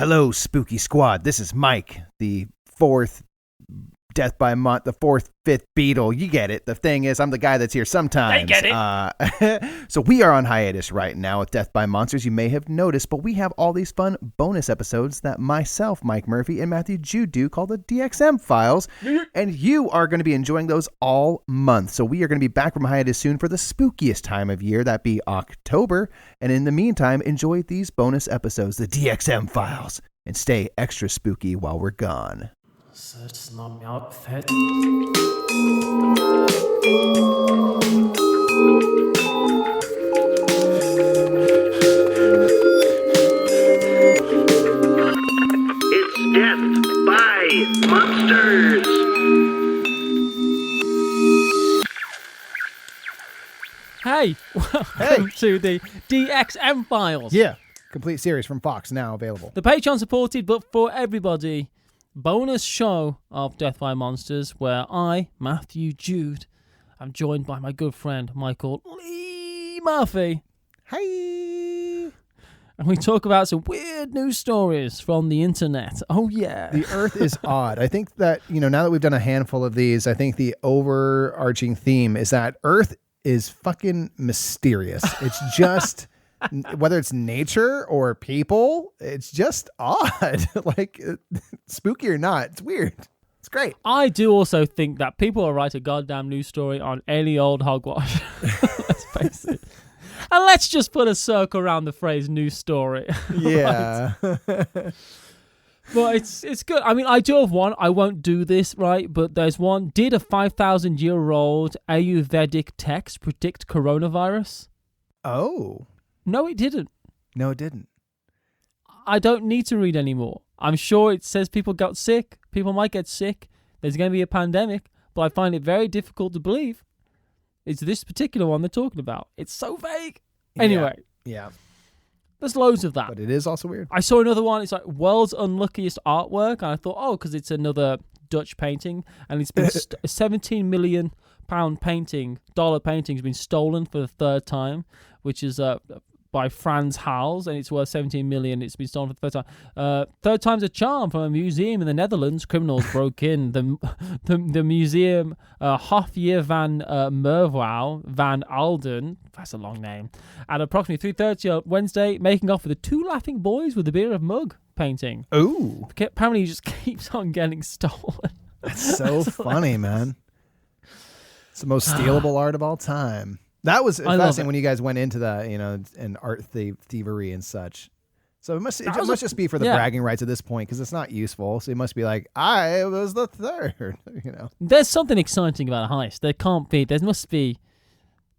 Hello, Spooky Squad. This is Mike, the fourth Death by the fourth, fifth Beatle. You get it. The thing is, I'm the guy that's here sometimes. I get it. So we are on hiatus right now with Death by Monsters. You may have noticed, but we have all these fun bonus episodes that myself, Mike Murphy, and Matthew Jude do called the DXM Files. And you are going to be enjoying those all month. So we are going to be back from hiatus soon for the spookiest time of year, that be October. And in the meantime, enjoy these bonus episodes, the DXM Files, and stay extra spooky while we're gone. Sätts nam jag fett. It's Death by Monsters. Hey, welcome to the DXM Files. Yeah, complete series from Fox, now available. The Patreon supported, but for everybody, bonus show of Death by Monsters, where I, Matthew Jude, am joined by my good friend Michael Lee Murphy. Hey! And we talk about some weird news stories from the internet. Oh, yeah. The Earth is odd. I think that, now that we've done a handful of these, I think the overarching theme is that Earth is fucking mysterious. It's just... whether it's nature or people, it's just odd. Like, spooky or not, it's weird. It's great. I do also think that people will write a goddamn news story on any old hogwash. Let's face it. And let's just put a circle around the phrase news story. Yeah. But it's good. I mean, I do have one. I won't do this, right? But there's one. Did a 5,000-year-old Ayurvedic text predict coronavirus? Oh. No, it didn't. No, it didn't. I don't need to read anymore. I'm sure it says people got sick. People might get sick. There's going to be a pandemic. But I find it very difficult to believe it's this particular one they're talking about. It's so vague. Anyway. Yeah. There's loads of that. But it is also weird. I saw another one. It's like world's unluckiest artwork. And I thought, because it's another Dutch painting. And it's been a 17 million pound dollar painting has been stolen for the third time, which is by Frans Hals, and it's worth 17 million. It's been stolen for the third time. Third time's a charm from a museum in the Netherlands. Criminals broke in the museum Hofje van Merwouw van Alden. That's a long name. At approximately 3:30 on Wednesday, making off with the two laughing boys with the beer of mug painting. Ooh. Apparently, it just keeps on getting stolen. That's so funny, man. It's the most stealable art of all time. That was fascinating when you guys went into that, and art thievery and such. So it must just be for the bragging rights at this point, because it's not useful. So it must be like, I was the third, There's something exciting about a heist. There must be,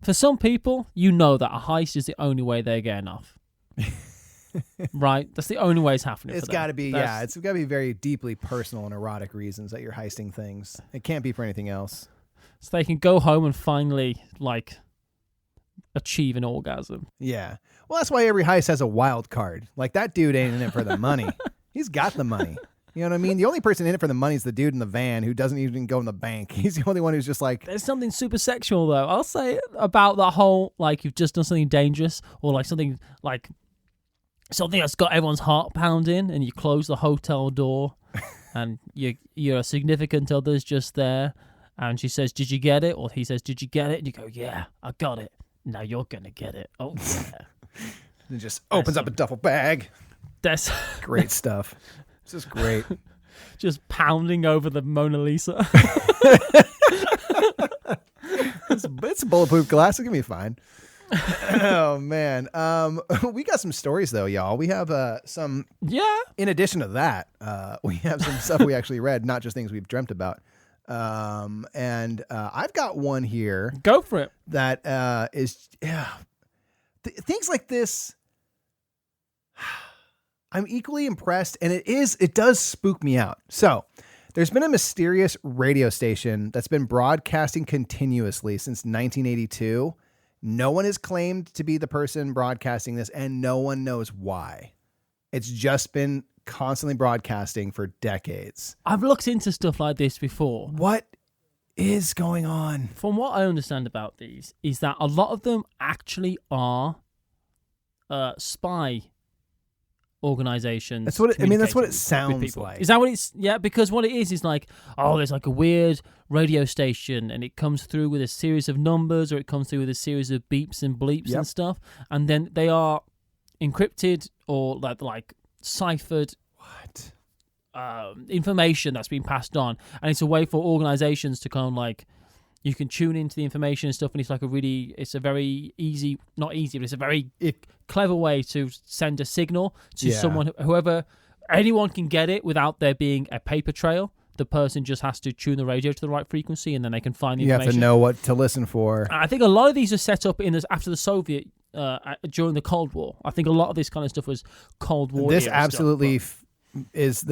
for some people, that a heist is the only way they're getting off. Right? That's the only way it's happening. It's got to be, it's got to be very deeply personal and erotic reasons that you're heisting things. It can't be for anything else. So they can go home and finally, achieve an orgasm. Yeah. Well, that's why every heist has a wild card. Like, that dude ain't in it for the money. He's got the money. You know what I mean? The only person in it for the money is the dude in the van who doesn't even go in the bank. He's the only one who's just like... There's something super sexual, though. I'll say about that whole, you've just done something dangerous, or something that's got everyone's heart pounding, and you close the hotel door, and your significant other's just there, and she says, "Did you get it?" Or he says, "Did you get it?" And you go, "Yeah, I got it. Now you're going to get it." Oh, yeah. And just opens up a duffel bag. That's great stuff. This is great. Just pounding over the Mona Lisa. It's bulletproof glass. It can be fine. Oh, man. We got some stories, though, y'all. We have some... Yeah. In addition to that, we have some stuff we actually read, not just things we've dreamt about. And I've got one here. Go for it. That is, things like this, I'm equally impressed, and it does spook me out. So there's been a mysterious radio station that's been broadcasting continuously since 1982. No one has claimed to be the person broadcasting this, and no one knows why. It's just been constantly broadcasting for decades. I've looked into stuff like this before. What is going on? From what I understand about these is that a lot of them actually are spy organizations. That's what that's what it communicating with sounds people. like. Is that what it's? Yeah, because what it is like, oh, there's like a weird radio station, and it comes through with a series of numbers, or it comes through with a series of beeps and bleeps and stuff, and then they are encrypted or like ciphered. What? Information that's been passed on, and it's a way for organizations to kind of like, you can tune into the information and stuff, and it's a very easy, not easy, but it's a very clever way to send a signal to someone, anyone can get it without there being a paper trail. The person just has to tune the radio to the right frequency, and then they can find the information. You have to know what to listen for. I think a lot of these are set up after the Soviet, during the Cold War. I think a lot of this kind of stuff was Cold War. This absolutely feeds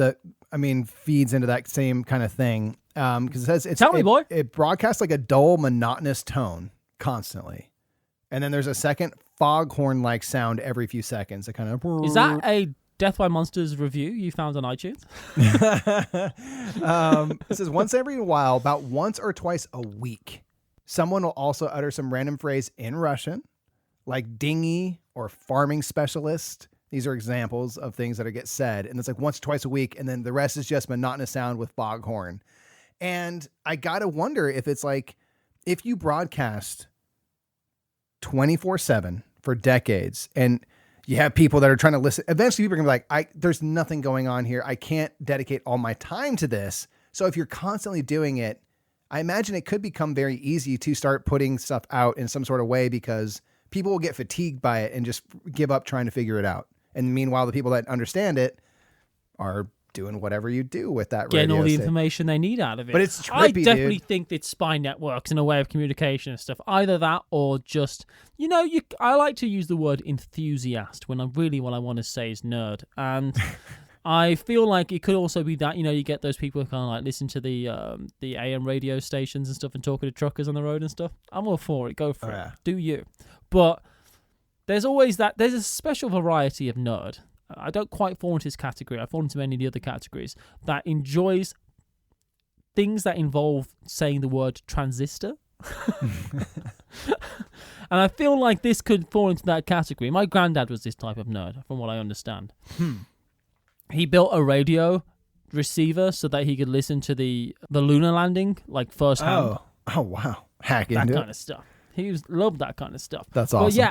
into that same kind of thing. Because it says Tell me, boy. It broadcasts like a dull, monotonous tone constantly, and then there's a second foghorn-like sound every few seconds. It kind of is that a Death by Monsters review you found on iTunes? It says once every while, about once or twice a week, someone will also utter some random phrase in Russian, like dingy or farming specialist. These are examples of things that get said, and it's like once or twice a week, and then the rest is just monotonous sound with foghorn. And I gotta wonder if it's like, if you broadcast 24/7 for decades, and you have people that are trying to listen, eventually people are gonna be like, there's nothing going on here. I can't dedicate all my time to this. So if you're constantly doing it, I imagine it could become very easy to start putting stuff out in some sort of way, because people will get fatigued by it and just give up trying to figure it out. And meanwhile, the people that understand it are doing whatever you do with that radio. Getting all the information they need out of it. But it's trippy, I definitely think it's spy networks in a way of communication and stuff. Either that or just, I like to use the word enthusiast when what I want to say is nerd. And I feel like it could also be that, you get those people who kind of like listen to the AM radio stations and stuff and talking to truckers on the road and stuff. I'm all for it. Go for it. Yeah. Do you. But there's always there's a special variety of nerd. I don't quite fall into this category. I fall into many of the other categories that enjoys things that involve saying the word transistor. And I feel like this could fall into that category. My granddad was this type of nerd, from what I understand. He built a radio receiver so that he could listen to the lunar landing, like firsthand. Oh, wow. Hack into that it. kind of stuff. He loved that kind of stuff. That's awesome. But yeah,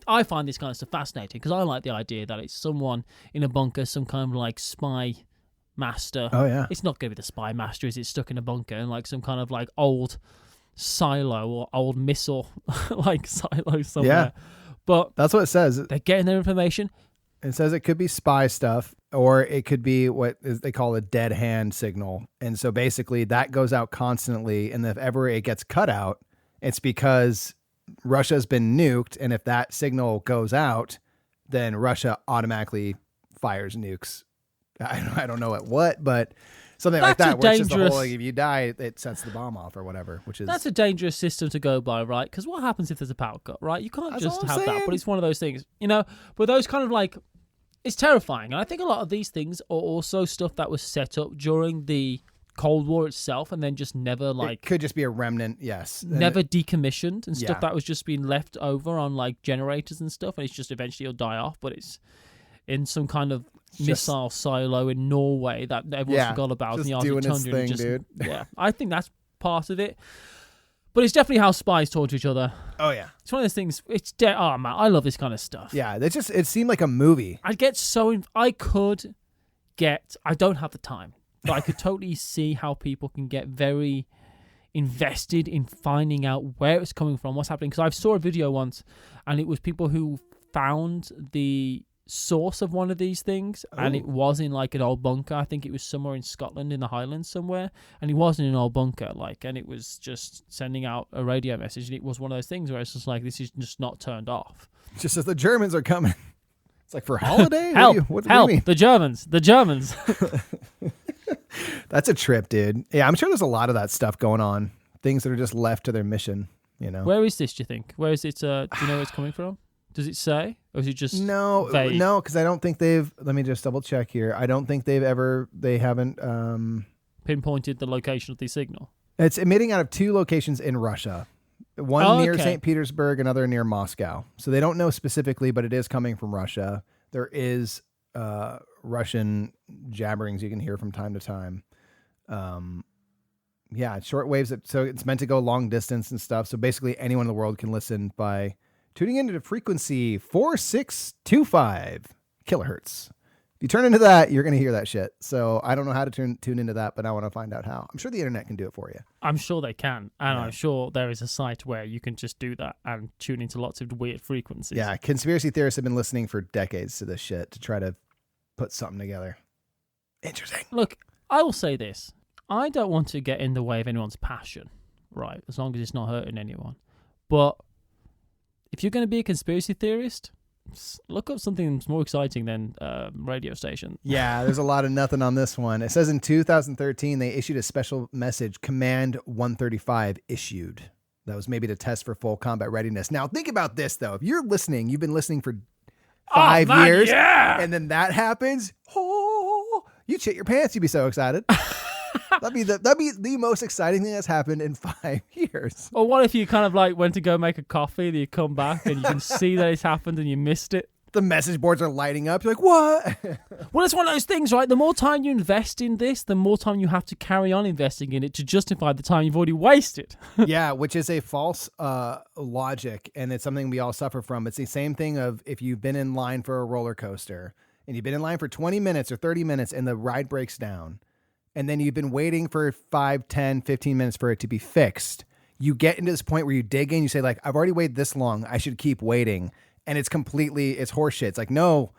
I find this kind of stuff fascinating, because I like the idea that it's someone in a bunker, some kind of like spy master. Oh yeah. It's not going to be the spy master, is it? Stuck in a bunker and like some kind of like old silo or old missile like silo somewhere. Yeah. But that's what it says. They're getting their information. It says it could be spy stuff, or it could be what they call a dead hand signal. And so basically that goes out constantly, and if ever it gets cut out, it's because Russia's been nuked, and if that signal goes out, then Russia automatically fires nukes. I don't know at what, but something like that, where it's just the whole, like, if you die, it sets the bomb off or whatever. That's a dangerous system to go by, right? Because what happens if there's a power cut, right? You can't just have that, but it's one of those things, But those kind of like, it's terrifying. And I think a lot of these things are also stuff that was set up during the Cold War itself, and then just never it could just be a remnant, yes, never decommissioned, and stuff that was just being left over on like generators and stuff, and it's just eventually it'll die off, but it's in some kind of missile silo in Norway that everyone forgot about in the Arctic Tundra. Dude. Yeah, I think that's part of it, but it's definitely how spies talk to each other. Oh yeah, it's one of those things. Oh man, I love this kind of stuff. Yeah, it seemed like a movie. I don't have the time. But I could totally see how people can get very invested in finding out where it's coming from, what's happening. Because I saw a video once, and it was people who found the source of one of these things, and it was in like an old bunker. I think it was somewhere in Scotland in the Highlands somewhere, and it wasn't an old bunker, and it was just sending out a radio message, and it was one of those things where it's just like, this is just not turned off. Just as the Germans are coming. It's like, for holiday? Help! What do you mean? The Germans. That's a trip, dude. Yeah, I'm sure there's a lot of that stuff going on. Things that are just left to their mission, Where is this, do you think? Where is it? Do you know where it's coming from? Does it say? Or is it just No, because I don't think they've... Let me just double check here. I don't think they haven't... pinpointed the location of the signal. It's emitting out of two locations in Russia. One near St. Petersburg, another near Moscow. So they don't know specifically, but it is coming from Russia. There is Russian jabberings you can hear from time to time. Yeah, shortwaves. So it's meant to go long distance and stuff. So basically anyone in the world can listen by tuning into the frequency 4625 kilohertz. If you turn into that, you're going to hear that shit. So I don't know how to tune into that, but I want to find out how. I'm sure the internet can do it for you. I'm sure they can. And Yeah. I'm sure there is a site where you can just do that and tune into lots of weird frequencies. Yeah, conspiracy theorists have been listening for decades to this shit to try to put something together. Interesting. Look, I will say this. I don't want to get in the way of anyone's passion, right? As long as it's not hurting anyone. But if you're going to be a conspiracy theorist, look up something that's more exciting than radio station. Yeah, there's a lot of nothing on this one. It says in 2013, they issued a special message, Command 135 issued. That was maybe to test for full combat readiness. Now, think about this, though. If you're listening, you've been listening for 5 years, and then that happens, you'd shit your pants. You'd be so excited. That'd be the most exciting thing that's happened in 5 years. Or what if you kind of like went to go make a coffee, then you come back and you can see that it's happened and you missed it? The message boards are lighting up. You're like, what? Well, it's one of those things, right? The more time you invest in this, the more time you have to carry on investing in it to justify the time you've already wasted. Yeah, which is a false logic, and it's something we all suffer from. It's the same thing of if you've been in line for a roller coaster and you've been in line for 20 minutes or 30 minutes and the ride breaks down, and then you've been waiting for 5, 10, 15 minutes for it to be fixed. You get into this point where you dig in, you say, like, I've already waited this long, I should keep waiting. And it's horseshit. It's like, no,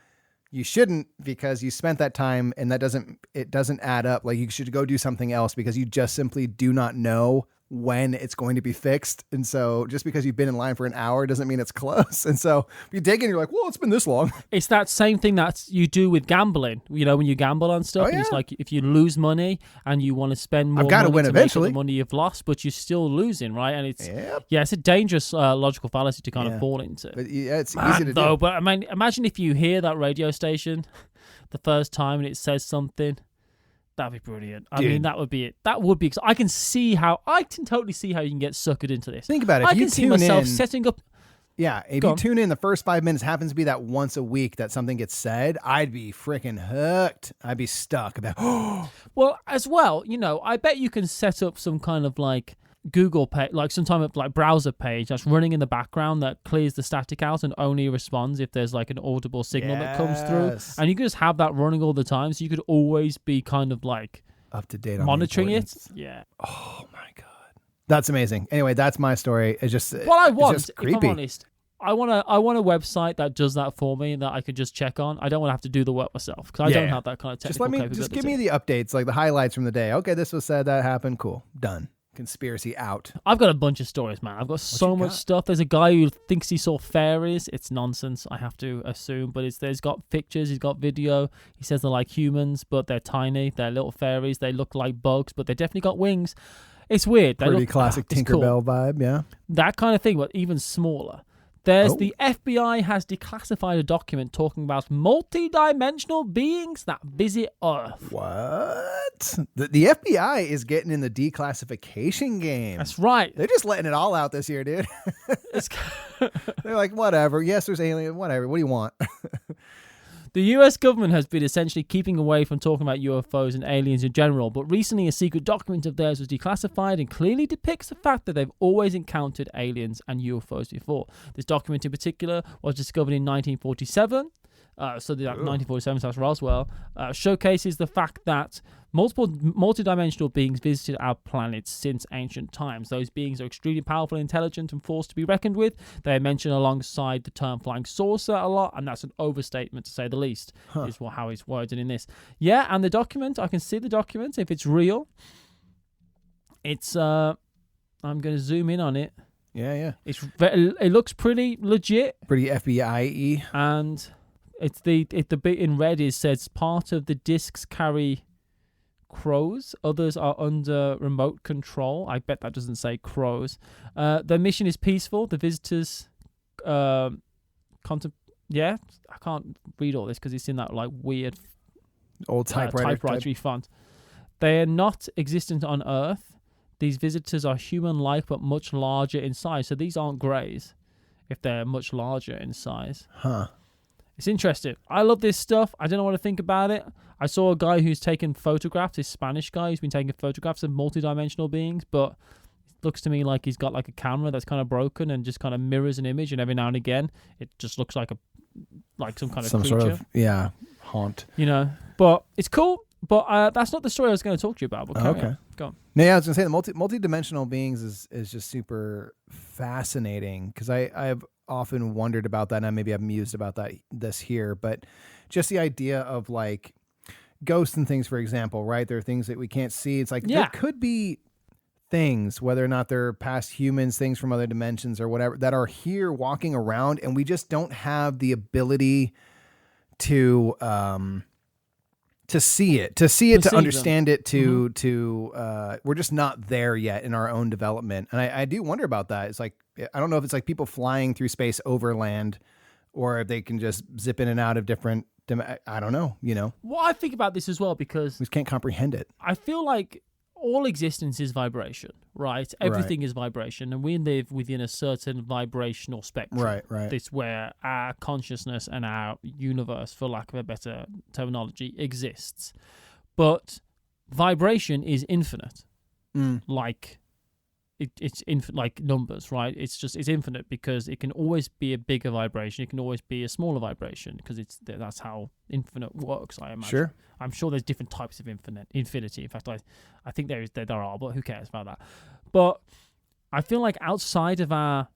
you shouldn't, because you spent that time and it doesn't add up. Like, you should go do something else because you just simply do not know when it's going to be fixed. And so just because you've been in line for an hour doesn't mean it's close. And so you dig in, you're like, well, it's been this long. It's that same thing that you do with gambling. You know, when you gamble on stuff, and it's like if you lose money and you want to spend more money win to eventually. make up the money you've lost, but you're still losing, right? And it's it's a dangerous logical fallacy to kind of fall into. But yeah, it's easy to do. But I mean, imagine if you hear that radio station the first time and it says something. That'd be brilliant. I mean, that would be it. That would be. I can totally see how you can get suckered into this. Think about it. I can see myself setting up. Yeah, if you tune in, the first 5 minutes happens to be that once a week that something gets said, I'd be freaking hooked. I'd be stuck. Well, as well, you know, I bet you can set up some kind of like Google page, like some type of like browser page that's running in the background that clears the static out and only responds if there's like an audible signal that comes through. And you can just have that running all the time, so you could always be kind of like up to date on monitoring it. Yeah. Oh my god, that's amazing. Anyway, that's my story. It's just if I'm creepy. honest, I want a website that does that for me and that I could just check on. I don't want to have to do the work myself because I don't have that kind of technical capability. Just give me the updates, like the highlights from the day. Okay, this was said, that happened. Cool, done. Conspiracy out. I've got a bunch of stories, man. I've got so much stuff. There's a guy who thinks he saw fairies. It's nonsense, I have to assume, but there's got pictures, he's got video. He says they're like humans, but they're tiny. They're little fairies. They look like bugs, but they definitely got wings. It's weird. Pretty classic Tinkerbell vibe, yeah. That kind of thing, but even smaller. The FBI has declassified a document talking about multi-dimensional beings that visit Earth. What? The FBI is getting in the declassification game. That's right. They're just letting it all out this year, dude. They're like, whatever. Yes, there's alien. Whatever. What do you want? The US government has been essentially keeping away from talking about UFOs and aliens in general, but recently a secret document of theirs was declassified and clearly depicts the fact that they've always encountered aliens and UFOs before. This document in particular was discovered in 1947. 1947, so that's Roswell, showcases the fact that multiple multidimensional beings visited our planet since ancient times. Those beings are extremely powerful, intelligent, and forced to be reckoned with. They are mentioned alongside the term flying saucer a lot, and that's an overstatement to say the least, is how it's worded in this. Yeah, and the document, I can see the document. If it's real, it's, I'm going to zoom in on it. Yeah. It looks pretty legit. Pretty FBI-y. And... the bit in red says part of the discs carry crows, others are under remote control. I bet that doesn't say crows. The mission is peaceful. The visitors, I can't read all this because it's in that like weird old typewriter font. They are not existent on Earth. These visitors are human-like but much larger in size. So these aren't greys if they're much larger in size. It's interesting. I love this stuff. I don't know what to think about it. I saw a guy who's taken photographs, this Spanish guy who's been taking photographs of multidimensional beings, but it looks to me like he's got like a camera that's kind of broken and just kind of mirrors an image, and every now and again it just looks like some kind of creature. Sort of, haunt. You know, but it's cool. But that's not the story I was going to talk to you about. But Okay. Go on. No, yeah, I was going to say the multi-dimensional beings is just super fascinating because I've often wondered about that, and maybe I've mused about this here, but just the idea of like ghosts and things, for example, right? There are things that we can't see. It's like there could be things, whether or not they're past humans, things from other dimensions or whatever, that are here walking around, and we just don't have the ability to see it, to understand it, we're just not there yet in our own development. And I do wonder about that. It's like, I don't know if it's like people flying through space overland, or if they can just zip in and out of different, I don't know, you know. Well, I think about this as well because we just can't comprehend it. I feel like all existence is vibration, right? Everything is vibration, and we live within a certain vibrational spectrum. Right. It's where our consciousness and our universe, for lack of a better terminology, exists. But vibration is infinite. Like it's infinite, like numbers, right? It's infinite because it can always be a bigger vibration. It can always be a smaller vibration because that's how infinite works, I imagine. Sure. I'm sure there's different types of infinity. In fact, I think there are, but who cares about that? But I feel like outside of our,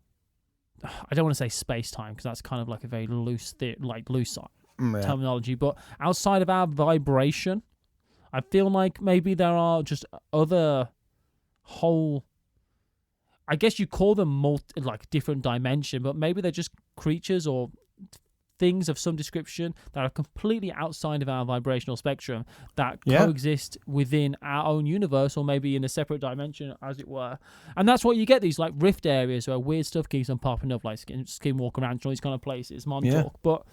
I don't want to say space-time because that's kind of like a very loose terminology, but outside of our vibration, I feel like maybe there are just other whole, I guess you call them like different dimension, but maybe they're just creatures or things of some description that are completely outside of our vibrational spectrum that coexist within our own universe, or maybe in a separate dimension, as it were. And that's what you get, these like rift areas where weird stuff keeps on popping up, like Skinwalker Ranch, all these kind of places, Montauk. But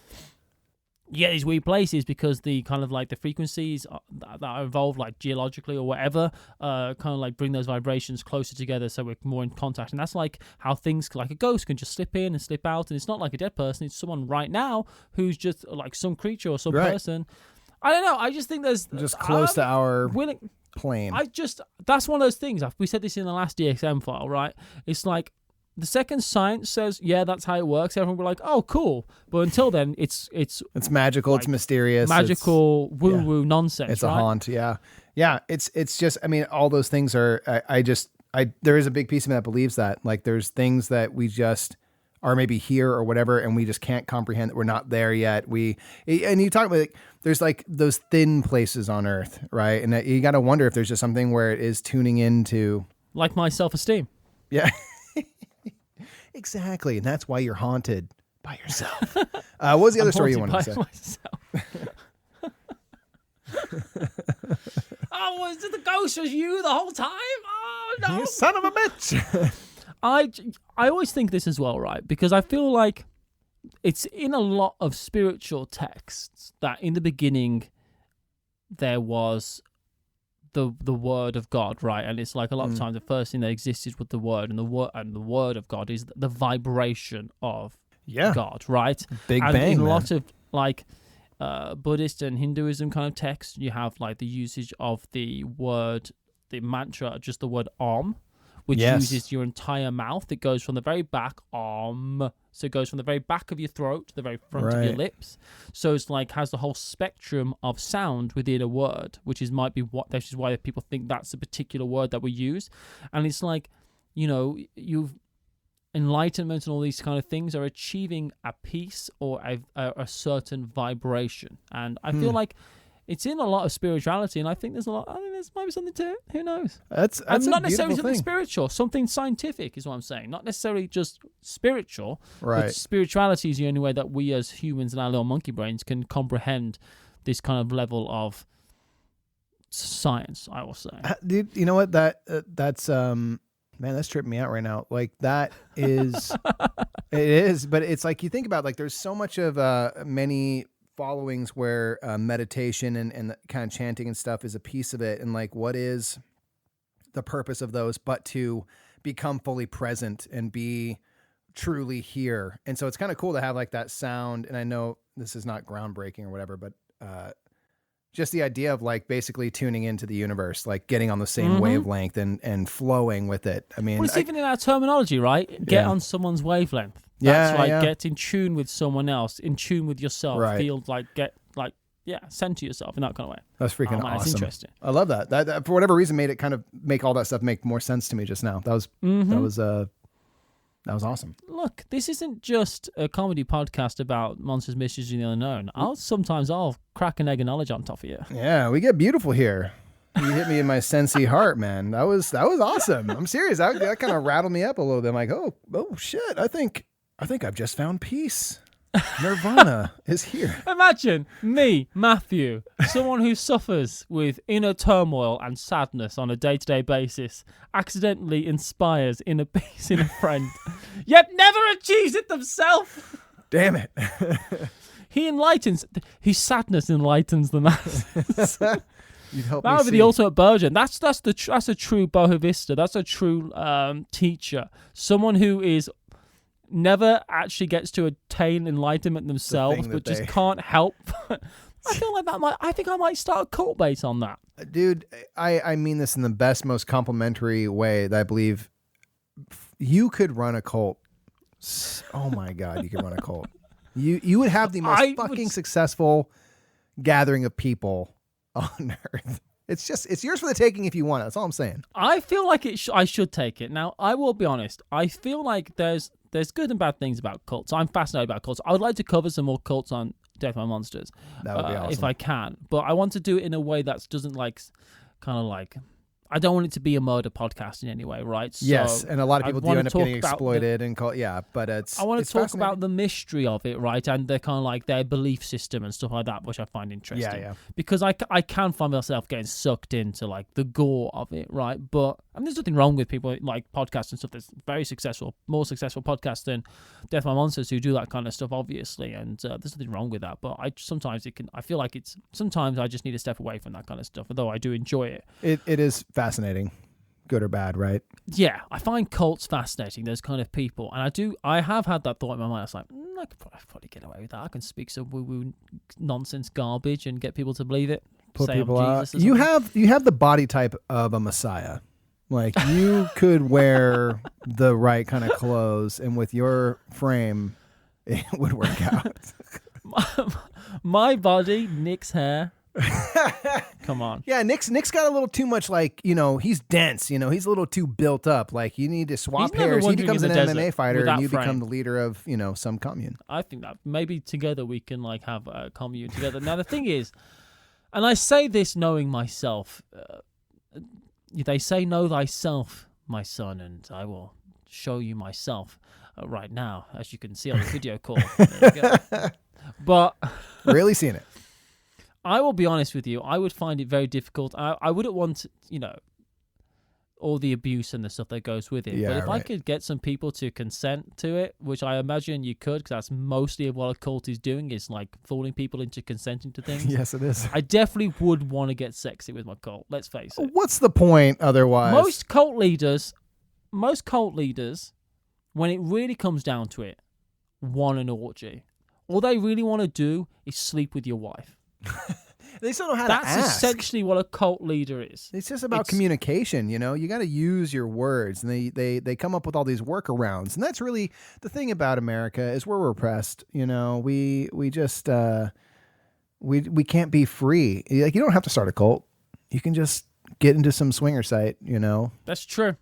you get these weird places because the kind of like the frequencies that are involved, like geologically or whatever, kind of like bring those vibrations closer together so we're more in contact. And that's like how things like a ghost can just slip in and slip out. And it's not like a dead person. It's someone right now who's just like some creature or some person. I don't know. I just think there's just close to our plane. That's one of those things. We said this in the last DXM file, right? It's like, the second science says, that's how it works, everyone will be like, oh, cool. But until then, it's magical, like, it's mysterious. Magical, woo-woo nonsense, It's a haunt, yeah. Yeah, it's just, I mean, all those things are, there is a big piece of me that believes that. Like, there's things that we just are maybe here or whatever, and we just can't comprehend that we're not there yet. And you talk about, like, there's like those thin places on Earth, right? And you got to wonder if there's just something where it is tuning into. Like my self-esteem. Yeah. Exactly, and that's why you're haunted by yourself. What was the other story you wanted to say? Oh, was it the ghost? Was you the whole time? Oh no, you son of a bitch! I always think this as well, right? Because I feel like it's in a lot of spiritual texts that in the beginning there was the word of God, right? And it's like a lot of times the first thing that existed was the word, and the word of God is the vibration of God, right? Big and bang. In a lot of like Buddhist and Hinduism kind of texts, you have like the usage of the word, the mantra, just the word Om, which uses your entire mouth. It goes from the very back, Om. So it goes from the very back of your throat to the very front of your lips. So it's like has the whole spectrum of sound within a word, which is why people think that's a particular word that we use. And it's like, you've enlightenment and all these kind of things are achieving a peace or a certain vibration. And I feel like it's in a lot of spirituality, and I think there's might be something to it. Who knows? That's not necessarily something spiritual, something scientific is what I'm saying. Not necessarily just spiritual. Right. But spirituality is the only way that we as humans and our little monkey brains can comprehend this kind of level of science, I will say. Dude, you know what? That's man, that's tripping me out right now. Like that is, it is, but it's like you think about like there's so much of many followings where meditation and the kind of chanting and stuff is a piece of it. And like, what is the purpose of those, but to become fully present and be truly here. And so it's kind of cool to have like that sound. And I know this is not groundbreaking or whatever, but just the idea of like basically tuning into the universe, like getting on the same wavelength and flowing with it. I mean, well, it's even in our terminology, right? Get on someone's wavelength. That's get in tune with someone else, in tune with yourself. Right. Feel like center yourself in that kind of way. That's freaking awesome. That's interesting. I love that. That for whatever reason made it kind of make all that stuff make more sense to me just now. That was awesome. Look, this isn't just a comedy podcast about monsters, mysteries, and the unknown. I'll crack an egg of knowledge on top of you. Yeah, we get beautiful here. You hit me in my sensey heart, man. That was awesome. I'm serious. That kind of rattled me up a little bit. I'm like, oh shit. I think I've just found peace. Nirvana is here. Imagine me, Matthew, someone who suffers with inner turmoil and sadness on a day-to-day basis, accidentally inspires inner peace in a friend, yet never achieves it themselves. Damn it. His sadness enlightens the masses. You'd help that me would be see. the ultimate Bergen. That's a true Bohavista. That's a true teacher. Someone who is never actually gets to attain enlightenment themselves, but just can't help. I feel like I think I might start a cult based on that. Dude, I mean this in the best, most complimentary way that I believe you could run a cult. Oh my God, you could run a cult. You would have the most successful gathering of people on earth. It's yours for the taking if you want it. That's all I'm saying. I feel like I should take it. Now, I will be honest. I feel like there's good and bad things about cults. I'm fascinated about cults. I would like to cover some more cults on Death by Monsters. That would be awesome. If I can. But I want to do it in a way that doesn't I don't want it to be a murder podcast in any way, right? So yes, and a lot of people do end up getting exploited but I want to talk about the mystery of it, right? And they're kind of like their belief system and stuff like that, which I find interesting. Yeah. Because I can find myself getting sucked into like the gore of it, right? But there's nothing wrong with people like podcasts and stuff that's very successful, more successful podcasts than Death by Monsters who do that kind of stuff, obviously. And there's nothing wrong with that. But I feel like sometimes I just need to step away from that kind of stuff, although I do enjoy it. It is fascinating, good or bad, right? Yeah, I find cults fascinating, those kind of people. And I have had that thought in my mind. I was like, I could probably get away with that. I can speak some woo-woo nonsense garbage and get people to believe it. Put people out. You have the body type of a messiah. Like, you could wear the right kind of clothes, and with your frame, it would work out. My body, Nick's hair. Come on. Yeah, Nick's got a little too much, like, he's dense, he's a little too built up. Like, you need to swap hairs. He becomes an MMA fighter and you become the leader of, some commune. I think that maybe together we can like have a commune together. Now the thing is, and I say this knowing myself, they say know thyself, my son, and I will show you myself right now, as you can see on the video call. There you go. But really seeing it. I will be honest with you. I would find it very difficult. I wouldn't want, all the abuse and the stuff that goes with it. Yeah, but if I right. could get some people to consent to it, which I imagine you could, because that's mostly of what a cult is doing, is like fooling people into consenting to things. Yes, it is. I definitely would want to get sexy with my cult. Let's face it. What's the point otherwise? Most cult leaders, when it really comes down to it, want an orgy. All they really want to do is sleep with your wife. They still know how to ask. That's essentially what a cult leader is. It's just about communication, You got to use your words, and they come up with all these workarounds, and that's really the thing about America is we're repressed. We just we can't be free. Like, you don't have to start a cult. You can just get into some swinger site. That's true.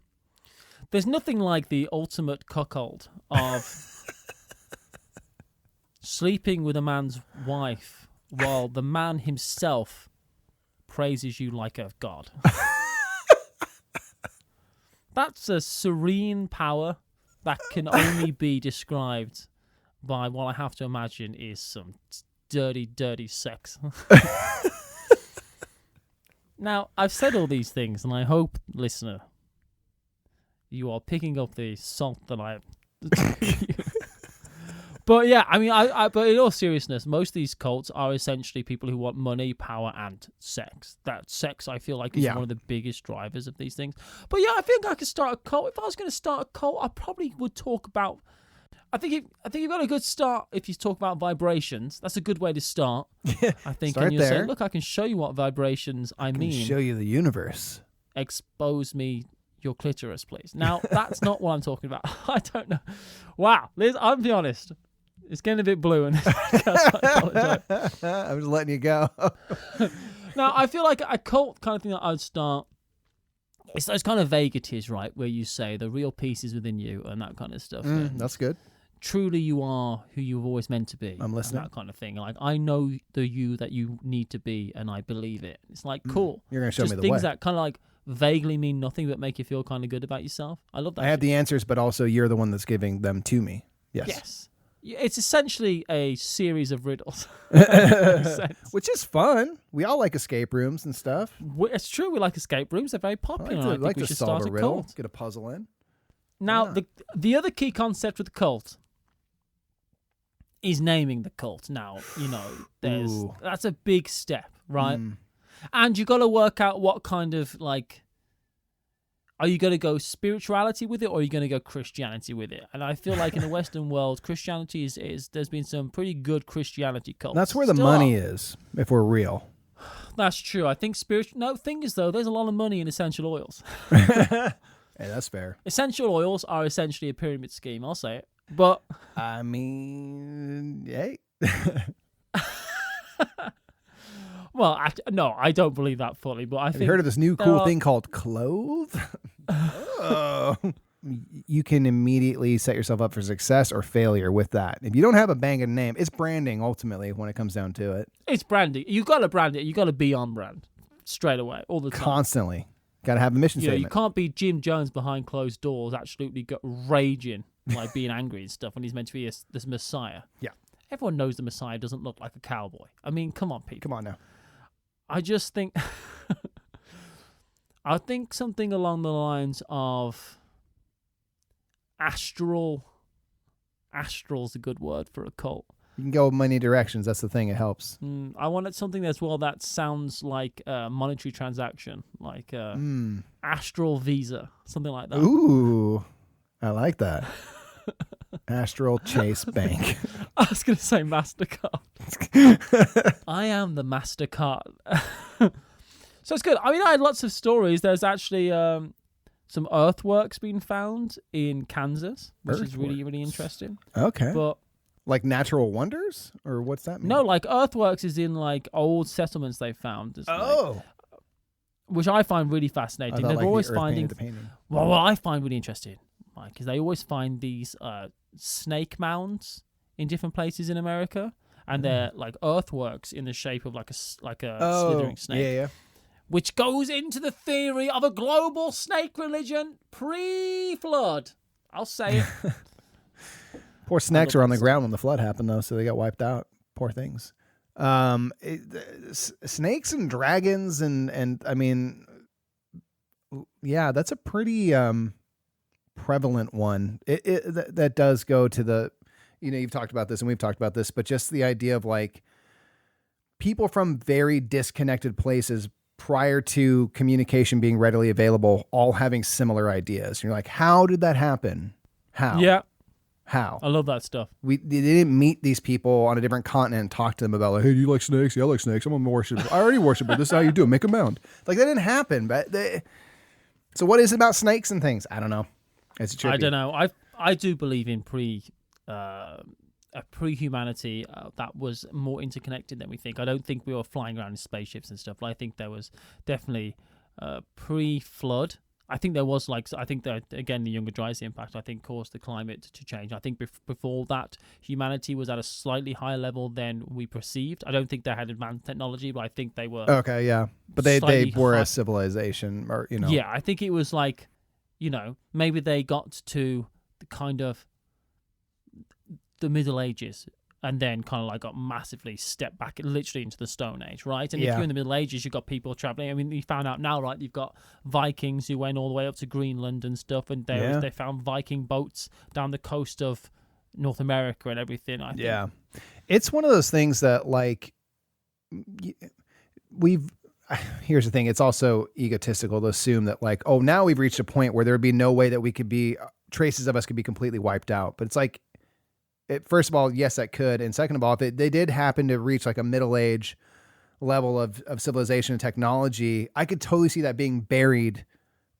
There's nothing like the ultimate cuckold of sleeping with a man's wife while the man himself praises you like a god. That's a serene power that can only be described by what I have to imagine is some dirty, dirty sex. Now, I've said all these things, and I hope, listener, you are picking up the salt that I... But yeah, I mean, but in all seriousness, most of these cults are essentially people who want money, power, and sex. That sex, I feel like, is one of the biggest drivers of these things. But yeah, I think I could start a cult. If I was going to start a cult, I probably would talk about I think you've got a good start if you talk about vibrations. That's a good way to start. I think. Start and you'll there. say, look, I can show you what vibrations I mean. Show you the universe. Expose me your clitoris, please. Now, that's not what I'm talking about. I don't know. Wow, Liz, I'll be honest. It's getting a bit blue in this podcast. I apologize. I'm just letting you go. Now, I feel like a cult kind of thing that I'd start. It's those kind of vagaries, right, where you say the real peace is within you and that kind of stuff. That's good. Truly, you are who you've always meant to be. I'm listening. That kind of thing. Like, I know the you that you need to be, and I believe it. It's like, cool. You're going to show Just me the things way. that kind of like vaguely mean nothing but make you feel kind of good about yourself. I love that. I have the answers, but also you're the one that's giving them to me. Yes. Yes. It's essentially a series of riddles. Which is fun. We all like escape rooms and stuff. It's true. We like escape rooms. They're very popular. I I think like we to should solve start a a riddle, cult. get a puzzle in. Now, Yeah. the other key concept with the cult is naming the cult. Now, that's a big step, right? And you got to work out what kind of like. Are you going to go spirituality with it, or are you going to go Christianity with it? And I feel like in the Western world, Christianity is there's been some pretty good Christianity cults. That's where the Still money are. is, if we're real. That's true. I think thing is though, there's a lot of money in essential oils. Hey, that's fair. Essential oils are essentially a pyramid scheme. I'll say it. But I mean, hey. well, I don't believe that fully. But I Have think you heard of this new cool thing called clove? Oh. You can immediately set yourself up for success or failure with that. If you don't have a banging name, it's branding ultimately when it comes down to it. It's branding. You got to brand it. You got to be on brand straight away, all the time. Constantly. Got to have a mission statement. You can't be Jim Jones behind closed doors, absolutely raging, like being angry and stuff when he's meant to be this messiah. Yeah. Everyone knows the messiah doesn't look like a cowboy. I mean, come on, people. Come on now. I just think, I think something along the lines of astral. Astral's a good word for a cult. You can go many directions. That's the thing. It helps. I wanted something that sounds like a monetary transaction, like Astral Visa, something like that. Ooh, I like that. Astral Chase Bank. I was going to say MasterCard. I am the MasterCard. So it's good. I mean, I had lots of stories. There's actually some earthworks being found in Kansas, which is really, really interesting. Okay. But like natural wonders? Or what's that mean? no, like earthworks is in like old settlements they found. It's Oh. which I find really fascinating. I thought, They're like, the always earth finding. painted the painting. Well, what I find really interesting, Mike, is they always find these snake mounds in different places in America, and they're like earthworks in the shape of like a slithering snake, Yeah. which goes into the theory of a global snake religion pre-flood. I'll say it. Poor snakes were on the ground when the flood happened, though, so they got wiped out. Poor things. Snakes and dragons and I mean, yeah, that's a pretty prevalent one. That does go to the, you've talked about this and we've talked about this, but just the idea of like people from very disconnected places prior to communication being readily available, all having similar ideas. You're like, how did that happen? How? Yeah, How? I love that stuff. They didn't meet these people on a different continent and talk to them about like, hey, do you like snakes? Yeah, I like snakes. I'm a worshiper. I already worship it. This is how you do it. Make a mound. Like that didn't happen. But so what is it about snakes and things? I don't know. It's tricky. I don't know. I do believe in pre-humanity that was more interconnected than we think. I don't think we were flying around in spaceships and stuff. I think there was definitely pre-flood. I think there was I think that again the Younger Dryas impact I think caused the climate to change. I think before that humanity was at a slightly higher level than we perceived. I don't think they had advanced technology, but I think they were okay. Yeah, but they were high. a civilization, or Yeah, I think it was like maybe they got to the kind of the Middle Ages and then kind of like got massively stepped back literally into the Stone Age, right? And if you're in the Middle Ages, you've got people traveling. I mean, you found out now, right? You've got Vikings who went all the way up to Greenland and stuff, and they found Viking boats down the coast of North America and everything. I think. Yeah, it's one of those things that like here's the thing. It's also egotistical to assume that like, oh, now we've reached a point where there would be no way that we could be traces of us could be completely wiped out. But it's like, first of all, yes, that could. And second of all, if they did happen to reach like a middle age level of civilization and technology, I could totally see that being buried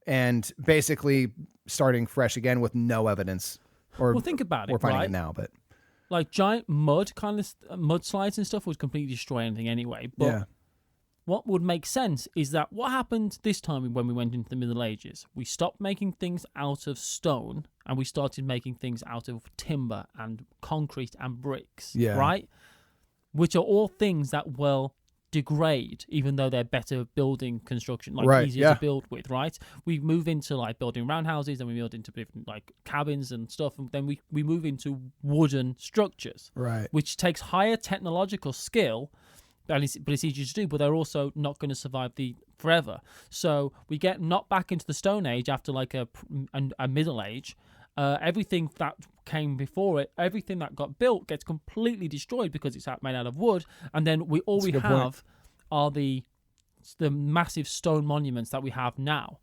and basically starting fresh again with no evidence. Or Well, think about it, we're finding right? it now, but Like giant mudslides and stuff would completely destroy anything anyway. But yeah. what would make sense is that what happened this time when we went into the Middle Ages? We stopped making things out of stone and we started making things out of timber and concrete and bricks, right? Which are all things that will degrade, even though they're better building construction, like easier to build with, right? We move into like building roundhouses, and we build into different like cabins and stuff, and then we move into wooden structures, Right. which takes higher technological skill, but it's easier to do, but they're also not going to survive forever. So we get knocked back into the Stone Age after like a Middle Age. Everything that came before it, everything that got built gets completely destroyed because it's made out of wood, and then we have are the massive stone monuments that we have now.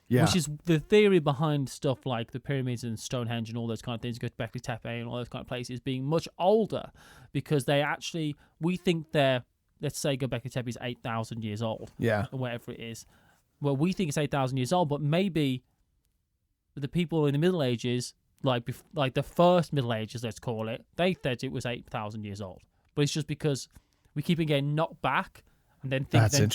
Yeah. Which is the theory behind stuff like the pyramids and Stonehenge and all those kind of things, Göbekli Tepe and all those kind of places being much older, because we think they're, let's say Göbekli Tepe is 8,000 years old. Yeah. Or whatever it is. Well, we think it's 8,000 years old, but maybe the people in the Middle Ages, like the first Middle Ages, let's call it, they thought it was 8,000 years old. But it's just because we keep getting knocked back and then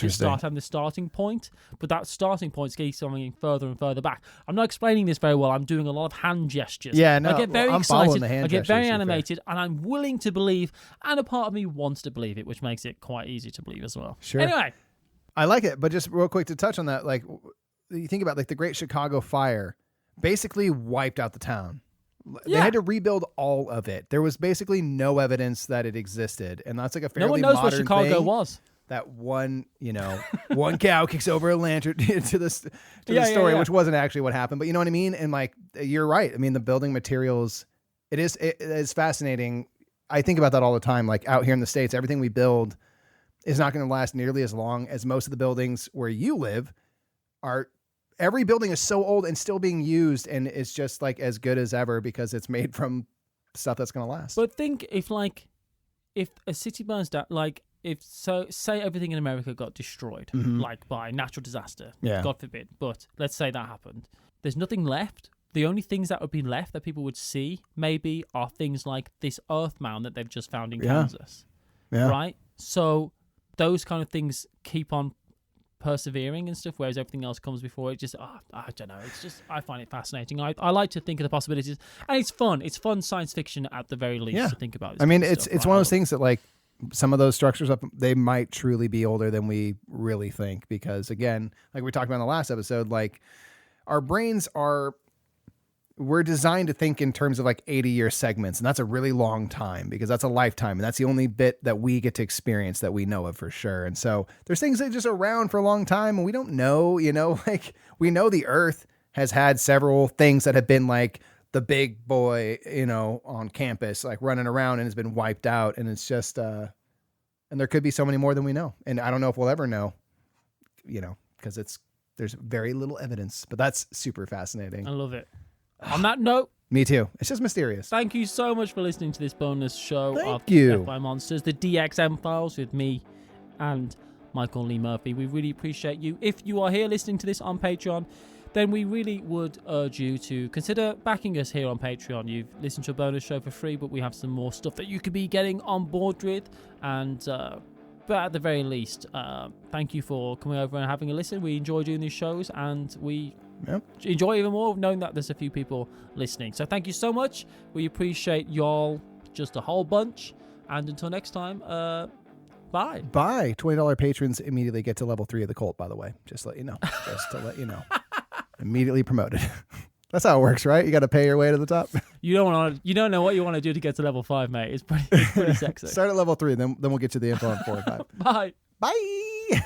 start having the starting point. But that starting point keeps going further and further back. I'm not explaining this very well. I'm doing a lot of hand gestures. Yeah, no, I get very I'm excited. the hand I get gestures, very you're animated, and I'm willing to believe, and a part of me wants to believe it, which makes it quite easy to believe as well. Sure. Anyway. I like it, but just real quick to touch on that, like you think about like the Great Chicago Fire basically wiped out the town. They had to rebuild all of it. There was basically no evidence that it existed, and that's like a fairly no one knows modern what Chicago thing. was. That one cow kicks over a lantern to the story, which wasn't actually what happened, but you know what I mean? And like, you're right. I mean, the building materials, it is fascinating. I think about that all the time. Like out here in the States, everything we build is not going to last nearly as long as most of the buildings where you live are. Every building is so old and still being used, and it's just like as good as ever because it's made from stuff that's going to last. But think if a city burns down, say everything in America got destroyed, like by natural disaster, God forbid, but let's say that happened. There's nothing left. The only things that would be left that people would see maybe are things like this earth mound that they've just found in Kansas, right? So those kind of things keep on persevering and stuff, whereas everything else comes before it. Just I don't know, it's just, I find it fascinating. I like to think of the possibilities, and it's fun science fiction at the very least to think about this. I mean, kind of it's stuff, one of those things that like some of those structures up, they might truly be older than we really think, because again, like we talked about in the last episode, like our brains we're designed to think in terms of like 80-year segments, and that's a really long time because that's a lifetime, and that's the only bit that we get to experience that we know of for sure. And so there's things that are just around for a long time and we don't know, like we know the Earth has had several things that have been like the big boy, on campus, like running around, and has been wiped out, and it's just and there could be so many more than we know, and I don't know if we'll ever know, because there's very little evidence, but that's super fascinating. I love it. On that note, me too. It's just mysterious. Thank you so much for listening to this bonus show of Death by Monsters, the DXM Files with me and Michael Lee Murphy. We really appreciate you. If you are here listening to this on Patreon, then we really would urge you to consider backing us here on Patreon. You've listened to a bonus show for free, but we have some more stuff that you could be getting on board with. And but at the very least, thank you for coming over and having a listen. We enjoy doing these shows, and we enjoy even more knowing that there's a few people listening. So thank you so much. We appreciate y'all just a whole bunch. And until next time, bye. Bye. $20 patrons immediately get to level 3 of the cult, by the way. Just to let you know. Immediately promoted. That's how it works, right? You got to pay your way to the top. You don't know what you want to do to get to level 5, mate. It's pretty sexy. Start at level 3, then we'll get you the info on 4 and 5. Bye. Bye.